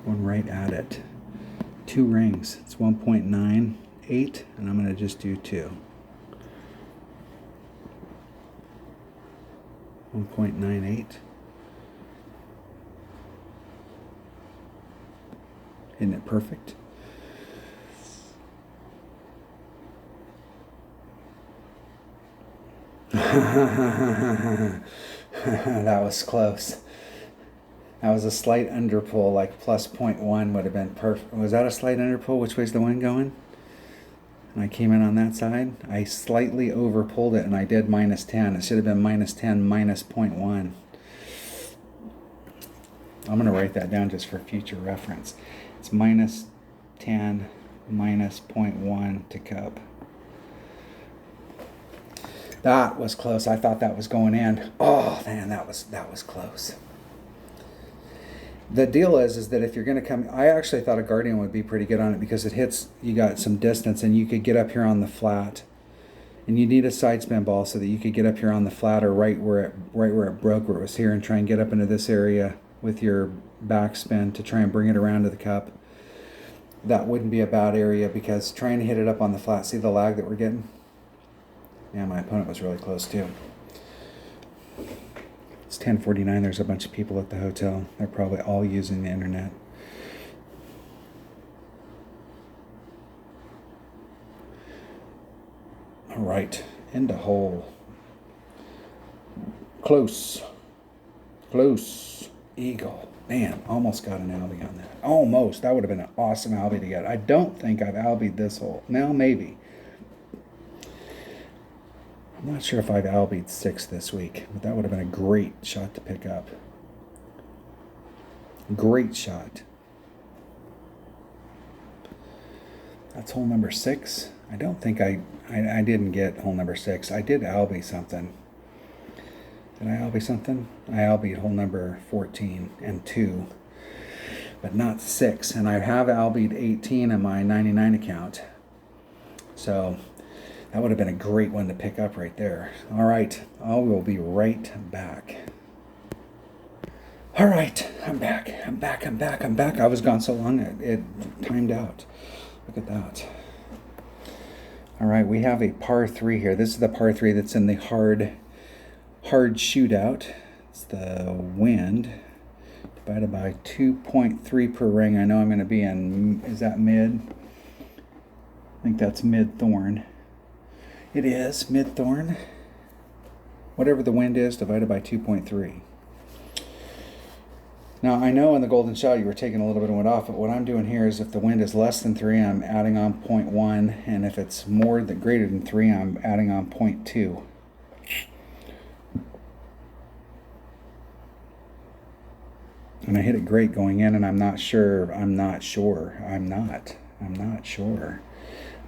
Going right at it. 2 rings. It's 1.98, and I'm going to just do 2. 1.98. Isn't it perfect? That was close. That was a slight underpull, like plus 0.1 would have been perfect. Was that a slight underpull? Which way's the wind going? And I came in on that side. I slightly overpulled it, and I did minus 10. It should have been minus 10, minus 0.1. I'm going to write that down just for future reference. It's minus 10, minus 0.1 to cup. That was close. I thought that was going in. Oh, man, that was close. The deal is that if you're going to come, I actually thought a Guardian would be pretty good on it because it hits, you got some distance, and you could get up here on the flat. And you need a side spin ball so that you could get up here on the flat, or right where it broke, where it was here, and try and get up into this area with your backspin to try and bring it around to the cup. That wouldn't be a bad area, because trying to hit it up on the flat, see the lag that we're getting? Yeah, my opponent was really close too. It's 10:49. There's a bunch of people at the hotel. They're probably all using the internet. All right, into hole. Close. Eagle. Man, almost got an albie on that. Almost. That would have been an awesome albie to get. I don't think I've albied this hole. Now, maybe. I'm not sure if I've albied 6 this week, but that would have been a great shot to pick up. Great shot. That's hole number 6. I don't think I didn't get hole number 6. I did albie something. Did I albie something? I albied hole number 14 and 2, but not 6. And I have albied 18 in my 99 account. So that would have been a great one to pick up right there. All right, I will be right back. All right, I'm back. I was gone so long, it timed out. Look at that. All right, we have a par 3 here. This is the par 3 that's in the hard shootout. It's the wind divided by 2.3 per ring. I know I'm going to be in, is that mid? I think that's mid thorn. It is mid-thorn. Whatever the wind is divided by 2.3. Now, I know in the golden shot you were taking a little bit of wind off, but what I'm doing here is if the wind is less than 3, I'm adding on 0.1, and if it's greater than 3, I'm adding on 0.2. And I hit it great going in, and I'm not sure. I'm not sure. I'm not sure.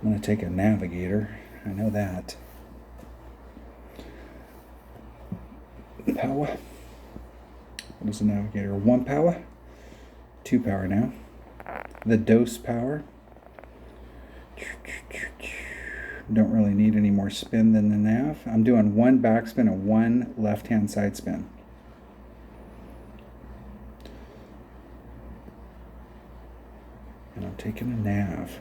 I'm going to take a navigator. I know that. Power. What is a navigator? 1 power? 2 power now. The dose power. Don't really need any more spin than the nav. I'm doing 1 backspin and 1 left-hand side spin. And I'm taking a nav.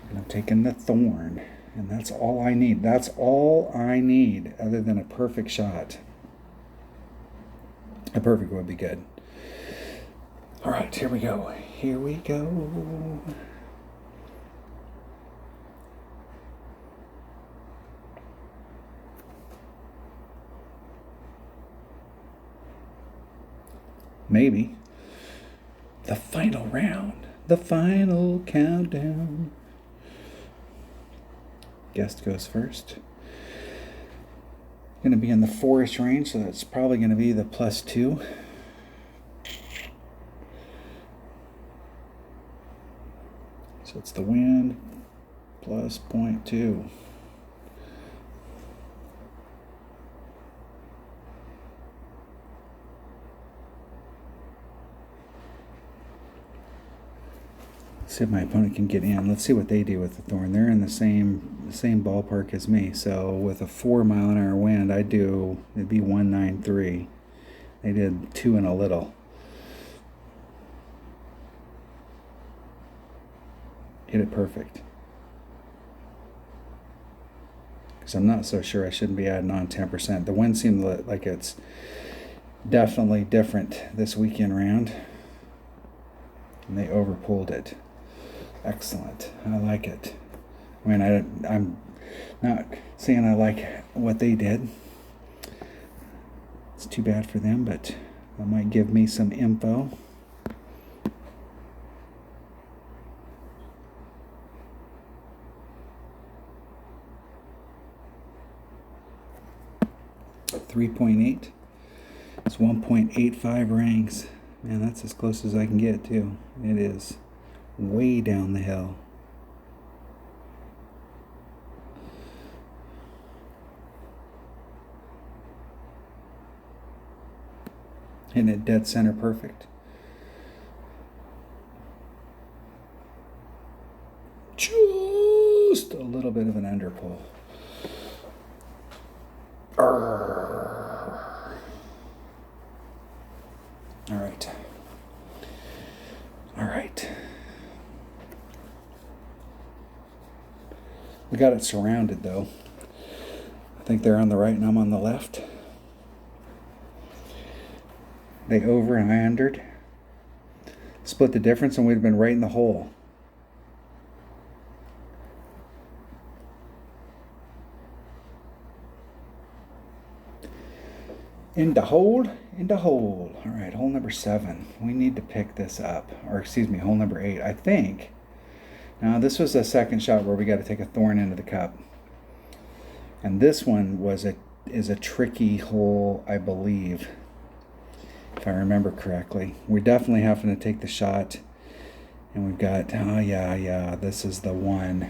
And I'm taking the thorn. And that's all I need. That's all I need other than a perfect shot. A perfect would be good. All right, here we go. Here we go. Maybe. The final round. The final countdown. Guest goes first. Going to be in the 4-ish range, so that's probably going to be the +2. So it's the wind plus 0.2. See if my opponent can get in. Let's see what they do with the thorn. They're in the same ballpark as me. So with a 4-mile-an-hour wind, it'd be 193. They did 2 and a little. Hit it perfect. Because I'm not so sure I shouldn't be adding on 10%. The wind seemed like it's definitely different this weekend round. And they overpulled it. Excellent. I like it. I mean, I'm not saying I like what they did. It's too bad for them, but that might give me some info. .8. It's 1.85 ranks. Man, that's as close as I can get too. It is way down the hill. Hitting it dead center perfect. Just a little bit of an underpull. All right. All right. We got it surrounded though. I think they're on the right and I'm on the left. They over and I undered. Split the difference and we'd have been right in the hole. In the hole, in the hole. All right, hole number 7. We need to pick this up. Or excuse me, hole number 8. I think. Now this was the second shot where we got to take a thorn into the cup. And this one is a tricky hole, I believe. If I remember correctly. We're definitely having to take the shot. And we've got, oh yeah, this is the one.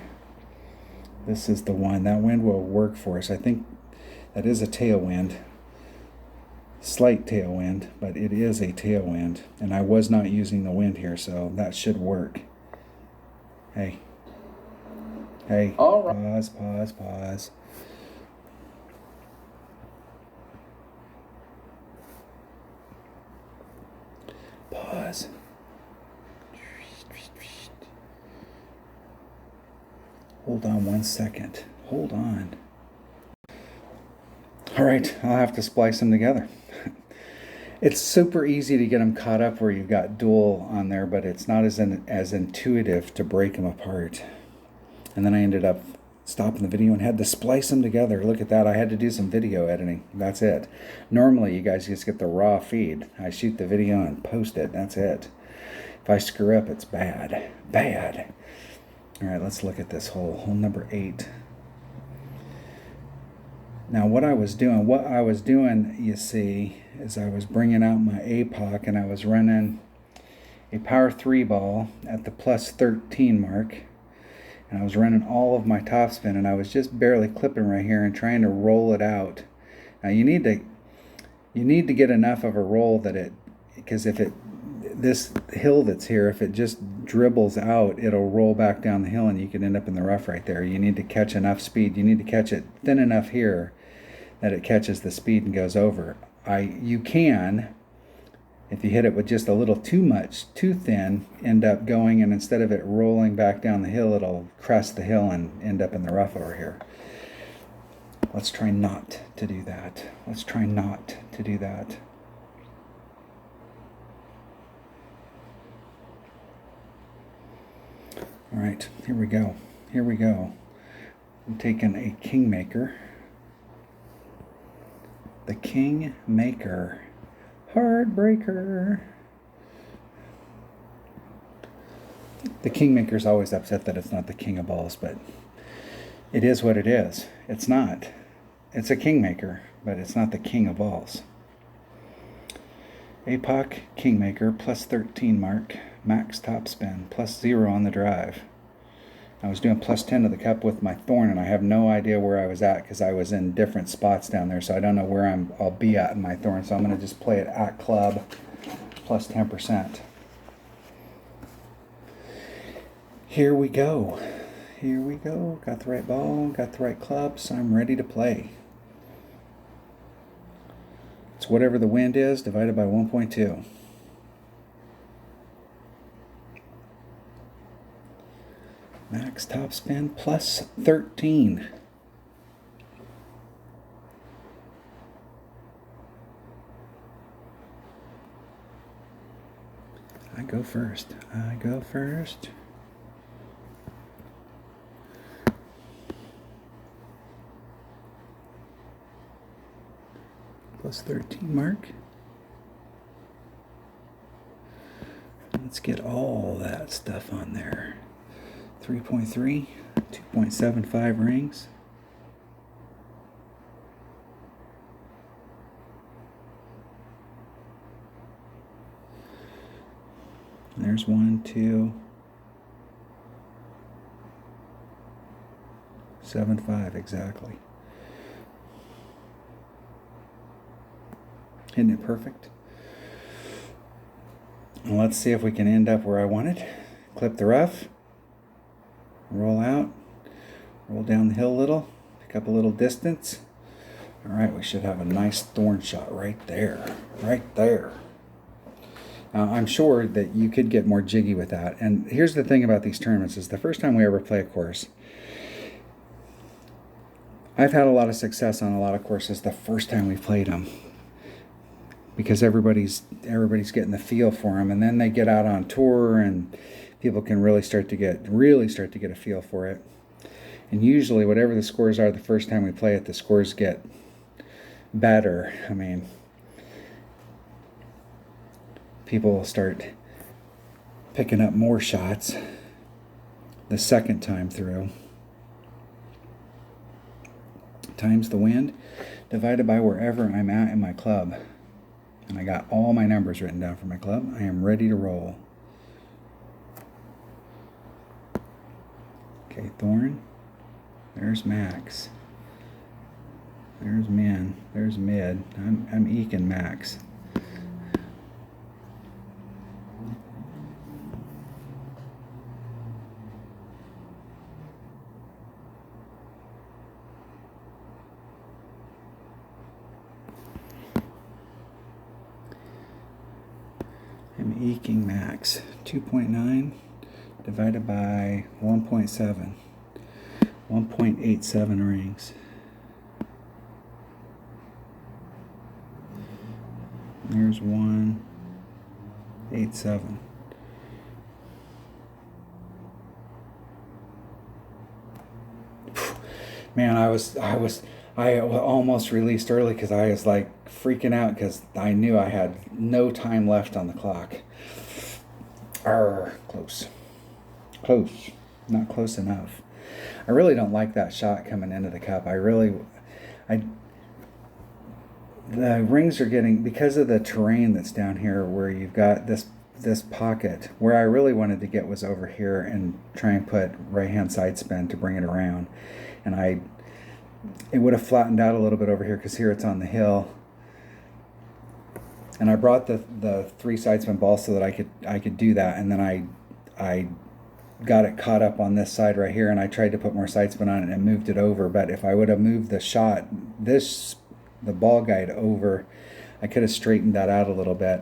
This is the one. That wind will work for us. I think that is a tailwind. Slight tailwind, but it is a tailwind. And I was not using the wind here, so that should work. Hey. All right. Pause. Pause. Hold on 1 second. Hold on. All right, I'll have to splice them together. It's super easy to get them caught up where you've got dual on there, but it's not as intuitive to break them apart. And then I ended up stopping the video and had to splice them together. Look at that. I had to do some video editing. That's it. Normally, you guys just get the raw feed. I shoot the video and post it. That's it. If I screw up, it's bad. Bad. All right, let's look at this hole. Hole number 8. Now, what I was doing, you see, is I was bringing out my APOC and I was running a power 3 ball at the plus 13 mark. And I was running all of my topspin, and I was just barely clipping right here and trying to roll it out. Now you need to get enough of a roll that because if this hill that's here, if it just dribbles out, it'll roll back down the hill and you can end up in the rough right there. You need to catch enough speed. You need to catch it thin enough here that it catches the speed and goes over. You can, if you hit it with just a little too thin, end up going, and instead of it rolling back down the hill, it'll crest the hill and end up in the rough over here. Let's try not to do that. Let's try not to do that. All right, here we go. Here we go. I'm taking a Kingmaker. The Kingmaker. Heartbreaker. The Kingmaker's always upset that it's not the King of Balls, but it is what it is. It's not. It's a Kingmaker, but it's not the King of Balls. APOC Kingmaker plus 13 mark, max top spin, plus 0 on the drive. I was doing plus 10 to the cup with my thorn, and I have no idea where I was at because I was in different spots down there, so I don't know where I'll be at in my thorn, so I'm going to just play it at club plus 10%. Here we go. Here we go. Got the right ball, got the right clubs. I'm ready to play. It's whatever the wind is divided by 1.2. Max top spin plus 13. I go first. I go first. Plus 13 mark. Let's get all that stuff on there. 3.3, 2.75 rings. There's 1, 2, 7, 5 exactly. Isn't it perfect? And let's see if we can end up where I want it. Clip the rough. Roll out, roll down the hill a little, pick up a little distance. All right, we should have a nice thorn shot right there, right there. Now, I'm sure that you could get more jiggy with that. And here's the thing about these tournaments is the first time we ever play a course, I've had a lot of success on a lot of courses the first time we played them because everybody's getting the feel for them, and then they get out on tour and people can really start to get a feel for it. And usually whatever the scores are the first time we play it, the scores get better. I mean, people will start picking up more shots the second time through. Times the wind divided by wherever I'm at in my club. And I got all my numbers written down for my club. I am ready to roll. Okay, thorn. There's max. There's min. There's mid. I'm eking max. I'm eking max. 2.9 divided by 1.7. 1.87 rings. There's 1.87. Man, I almost released early because I was like freaking out because I knew I had no time left on the clock. Arr, close. Close. Not close enough. I really don't like that shot coming into the cup. The rings are getting, because of the terrain that's down here where you've got this pocket, where I really wanted to get was over here and try and put right hand side spin to bring it around. And it would have flattened out a little bit over here because here it's on the hill. And I brought the 3 side spin balls so that I could do that, and then I got it caught up on this side right here, and I tried to put more side spin on it and moved it over. But if I would have moved the ball guide over, I could have straightened that out a little bit.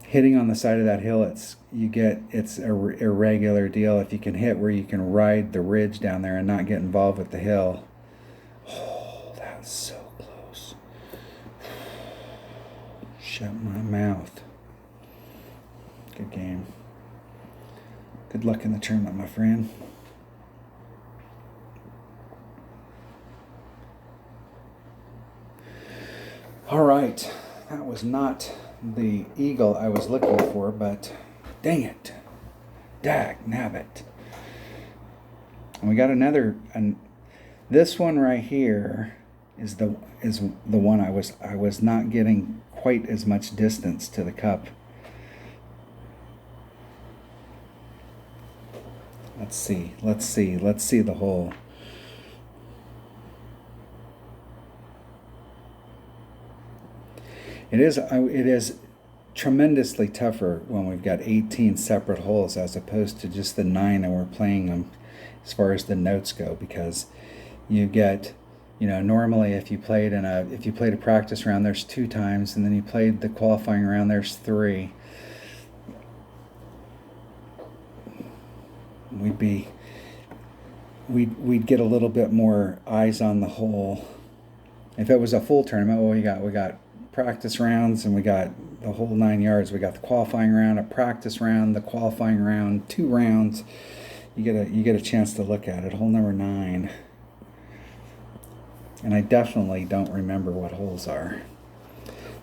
Hitting on the side of that hill, it's a irregular deal. If you can hit where you can ride the ridge down there and not get involved with the hill. Oh, that's so close. Shut my mouth. Good game. Good luck in the tournament, my friend. All right, that was not the eagle I was looking for, but dang it. Dag nabbit. And we got another, and this one right here is the one I was not getting quite as much distance to the cup. Let's see the hole. It is tremendously tougher when we've got 18 separate holes as opposed to just the 9 and we're playing them as far as the notes go, because you get, normally if you played a practice round, there's 2 times, and then you played the qualifying round, there's 3. We'd get a little bit more eyes on the hole. If it was a full tournament, well, we got practice rounds and we got the whole 9 yards. We got the qualifying round, a practice round, the qualifying round, 2 rounds. You get a chance to look at it. Hole number 9. And I definitely don't remember what holes are.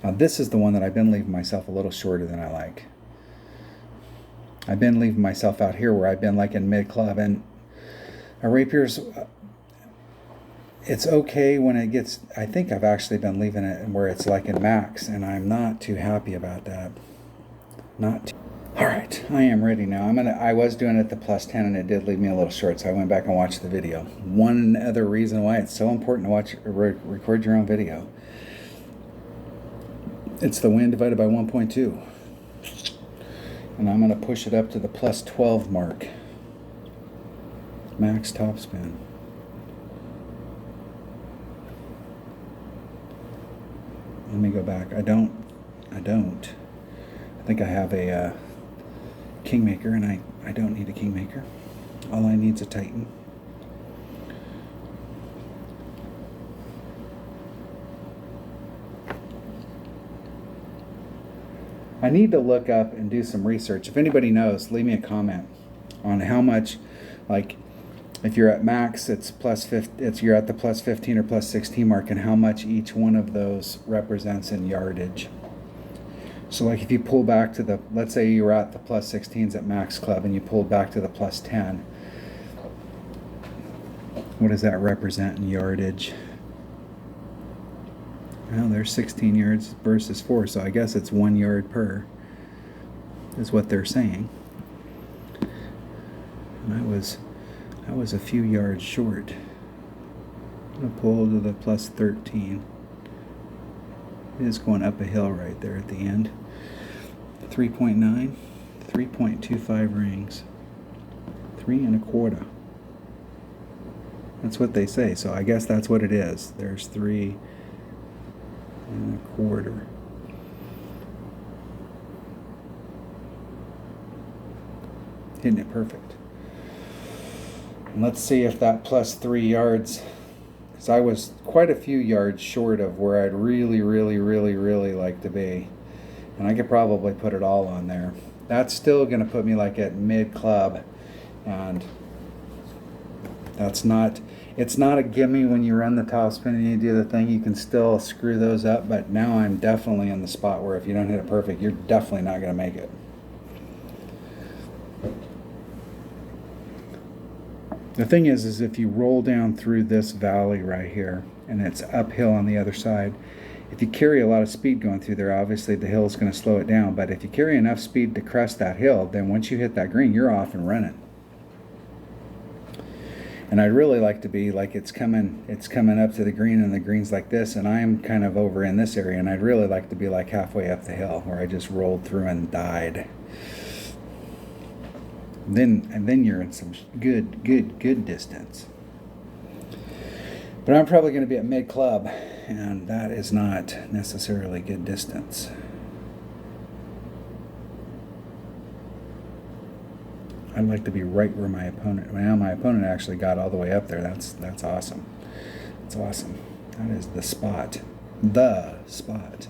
Now this is the one that I've been leaving myself a little shorter than I like. I've been leaving myself out here where I've been like in mid club, and a rapier's, it's okay when it gets, I think I've actually been leaving it where it's like in max, and I'm not too happy about that. All right, I am ready now. I was doing it at the +10 and it did leave me a little short, so I went back and watched the video. One other reason why it's so important to record your own video. It's the win divided by 1.2. And I'm going to push it up to the +12 mark. Max topspin. Let me go back. I don't. I think I have a Kingmaker, and I don't need a Kingmaker. All I need is a Titan. I need to look up and do some research. If anybody knows, leave me a comment on how much, like, if you're at max, you're at the +15 or +16 mark, and how much each one of those represents in yardage. So, like, if you pull back to let's say you were at the +16s at Max Club, and you pulled back to the +10, what does that represent in yardage? Well, there's 16 yards versus 4, so I guess it's 1 yard per, is what they're saying. And I was a few yards short. I'm going to pull to the +13. It is going up a hill right there at the end. 3.9, 3.25 rings. 3 1/4. That's what they say, so I guess that's what it is. There's 3 1/4. Hitting it perfect. And let's see if that +3 yards, because I was quite a few yards short of where I'd really like to be. And I could probably put it all on there. That's still going to put me like at mid club, and that's not, It's not a gimme when you run the topspin and you do the thing. You can still screw those up, but now I'm definitely in the spot where if you don't hit it perfect, you're definitely not going to make it. The thing is if you roll down through this valley right here, and it's uphill on the other side, if you carry a lot of speed going through there, obviously the hill is going to slow it down. But if you carry enough speed to crest that hill, then once you hit that green, you're off and running. And I'd really like to be like it's coming up to the green, and the green's like this, and I'm kind of over in this area, and I'd really like to be like halfway up the hill where I just rolled through and died. Then you're in some good distance. But I'm probably going to be at mid club, and that is not necessarily good distance. I'd like to be right where my opponent. Well, my opponent actually got all the way up there. That's awesome. That's awesome. That is the spot. The spot.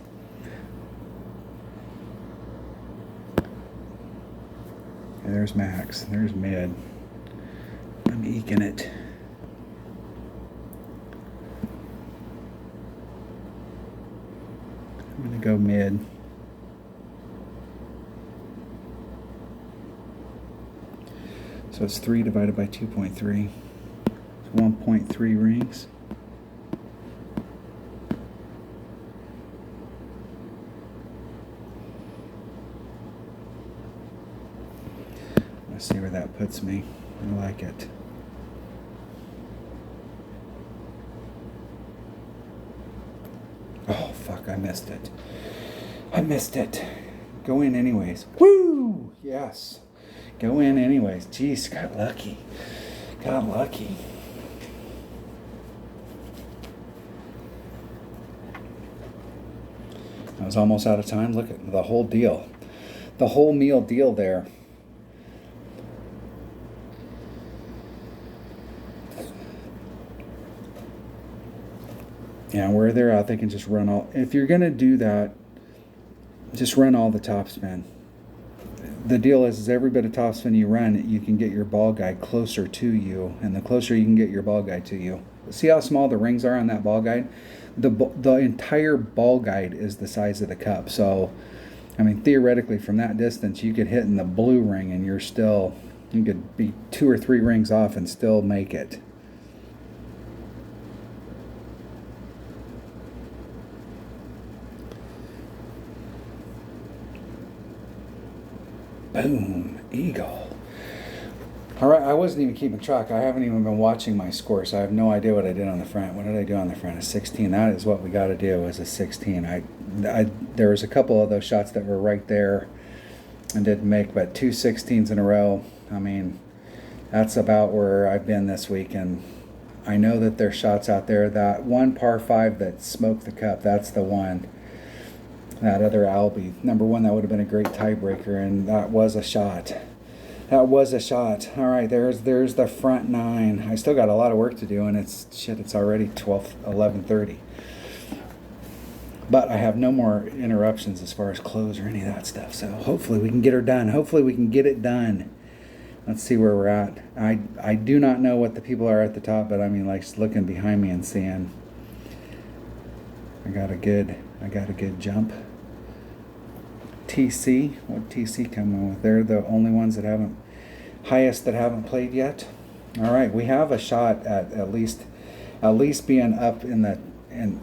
And there's max. There's mid. I'm eking it. I'm going to go mid. So it's 3 divided by 2.3. It's 1.3 rings. Let's see where that puts me. I like it. Oh, fuck, I missed it. I missed it. Go in anyways. Woo! Yes. Go in anyways. Jeez, got lucky. Got lucky. I was almost out of time. Look at the whole deal. The whole meal deal there. Yeah, where they're out, they can just run all. If you're going to do that, just run all the topspin. The deal is every bit of topspin you run, you can get your ball guide closer to you, and the closer you can get your ball guide to you. See how small the rings are on that ball guide? The entire ball guide is the size of the cup. So, I mean, theoretically, from that distance, you could hit in the blue ring, and you could be 2 or 3 rings off and still make it. Boom, eagle. All right, I wasn't even keeping track. I haven't even been watching my score, so I have no idea what I did on the front. What did I do on the front? A 16. That is what we got to do, is a 16. There was a couple of those shots that were right there and didn't make, but 2 16s in a row. I mean, that's about where I've been this week, and I know that there's shots out there. That one par 5 that smoked the cup, that's the one. That other Albie, number 1, that would have been a great tiebreaker, and that was a shot. That was a shot. All right, there's the front 9. I still got a lot of work to do, and it's already 11:30. But I have no more interruptions as far as close or any of that stuff. So hopefully we can get her done. Hopefully we can get it done. Let's see where we're at. I do not know what the people are at the top, but I mean, like, looking behind me and seeing I got a good jump. TC, what TC coming with? They're the only ones that haven't played yet. All right, we have a shot at least being up in the. And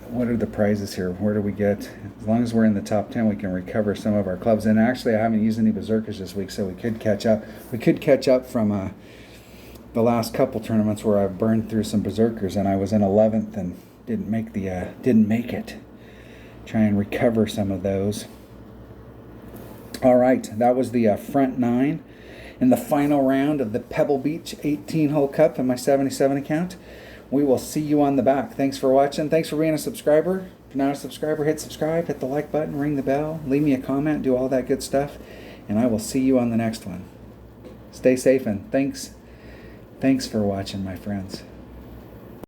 what are the prizes here? Where do we get? As long as we're in the top 10, we can recover some of our clubs. And actually, I haven't used any berserkers this week, so we could catch up. We could catch up from the last couple tournaments where I've burned through some berserkers, and I was in 11th and didn't make it. Try and recover some of those. All right, that was the front 9 in the final round of the Pebble Beach 18-hole cup in my 77 account. We will see you on the back. Thanks for watching. Thanks for being a subscriber. If you're not a subscriber, hit subscribe, hit the like button, ring the bell, leave me a comment, do all that good stuff, and I will see you on the next one. Stay safe, and thanks for watching, my friends.